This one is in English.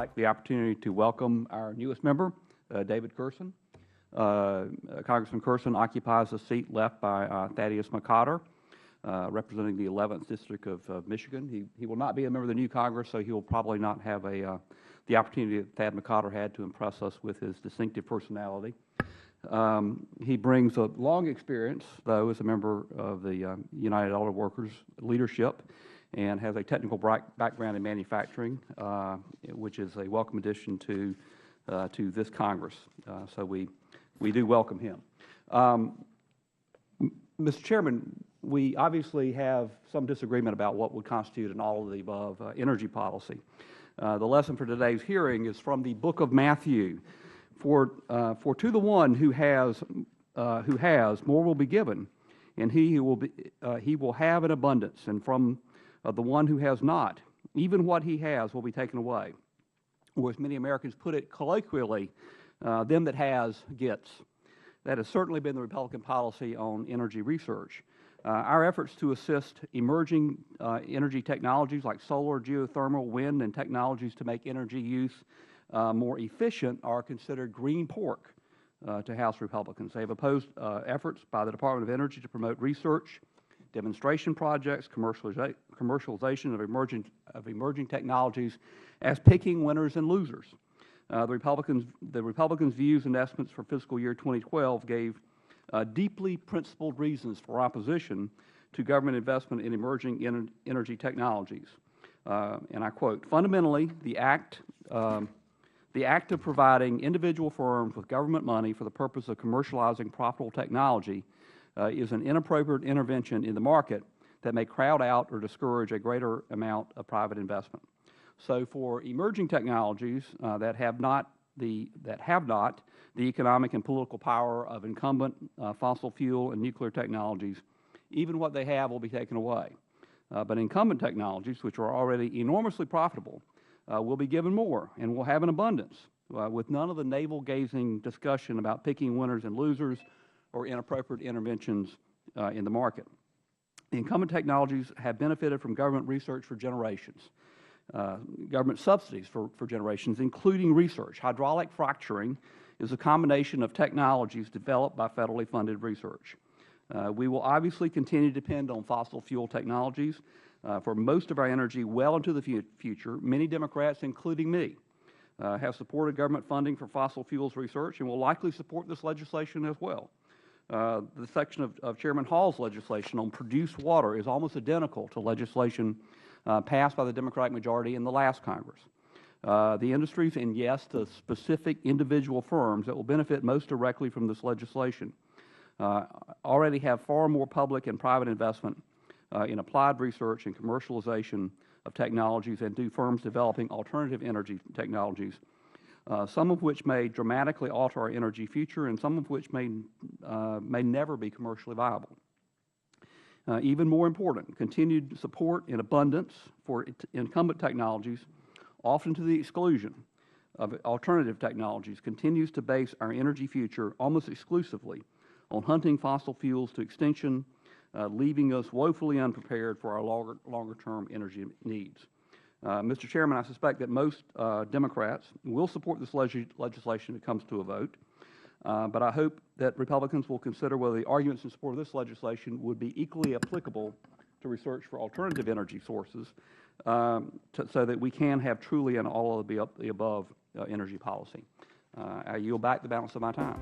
like the opportunity to welcome our newest member, David Curson. Congressman Curson occupies a seat left by Thaddeus McCotter, representing the 11th District of Michigan. He will not be a member of the new Congress, so he will probably not have the opportunity that Thad McCotter had to impress us with his distinctive personality. He brings a long experience, though, as a member of the United Auto Workers leadership, and has a technical background in manufacturing, which is a welcome addition to this Congress. So we do welcome him. Mr. Chairman, we obviously have some disagreement about what would constitute an all-of-the-above energy policy. The lesson for today's hearing is from the book of Matthew. For to the one who has, more will be given, and he will have an abundance. And from the one who has not, even what he has will be taken away. Or as many Americans put it colloquially, them that has gets. That has certainly been the Republican policy on energy research. Our efforts to assist emerging energy technologies like solar, geothermal, wind, and technologies to make energy use more efficient are considered green pork to House Republicans. They have opposed efforts by the Department of Energy to promote research, demonstration projects, commercialization of emerging technologies as picking winners and losers. The Republicans' views and estimates for fiscal year 2012 gave deeply principled reasons for opposition to government investment in emerging energy technologies. And I quote, "Fundamentally, the act of providing individual firms with government money for the purpose of commercializing profitable technology is an inappropriate intervention in the market that may crowd out or discourage a greater amount of private investment." So for emerging technologies that have not the economic and political power of incumbent fossil fuel and nuclear technologies, even what they have will be taken away. But incumbent technologies, which are already enormously profitable, will be given more and will have an abundance, with none of the navel-gazing discussion about picking winners and losers or inappropriate interventions in the market. The incumbent technologies have benefited from government research for generations. Government subsidies for generations, including research. Hydraulic fracturing is a combination of technologies developed by federally funded research. We will obviously continue to depend on fossil fuel technologies for most of our energy well into the future. Many Democrats, including me, have supported government funding for fossil fuels research and will likely support this legislation as well. The section of Chairman Hall's legislation on produced water is almost identical to legislation passed by the Democratic majority in the last Congress. The industries and, yes, the specific individual firms that will benefit most directly from this legislation already have far more public and private investment in applied research and commercialization of technologies than do firms developing alternative energy technologies, some of which may dramatically alter our energy future and some of which may never be commercially viable. Even more important, continued support in abundance for incumbent technologies, often to the exclusion of alternative technologies, continues to base our energy future almost exclusively on hunting fossil fuels to extinction, leaving us woefully unprepared for our longer-term energy needs. Mr. Chairman, I suspect that most Democrats will support this legislation if it comes to a vote. But I hope that Republicans will consider whether the arguments in support of this legislation would be equally applicable to research for alternative energy sources so that we can have truly an all-of-the-above energy policy. I yield back the balance of my time.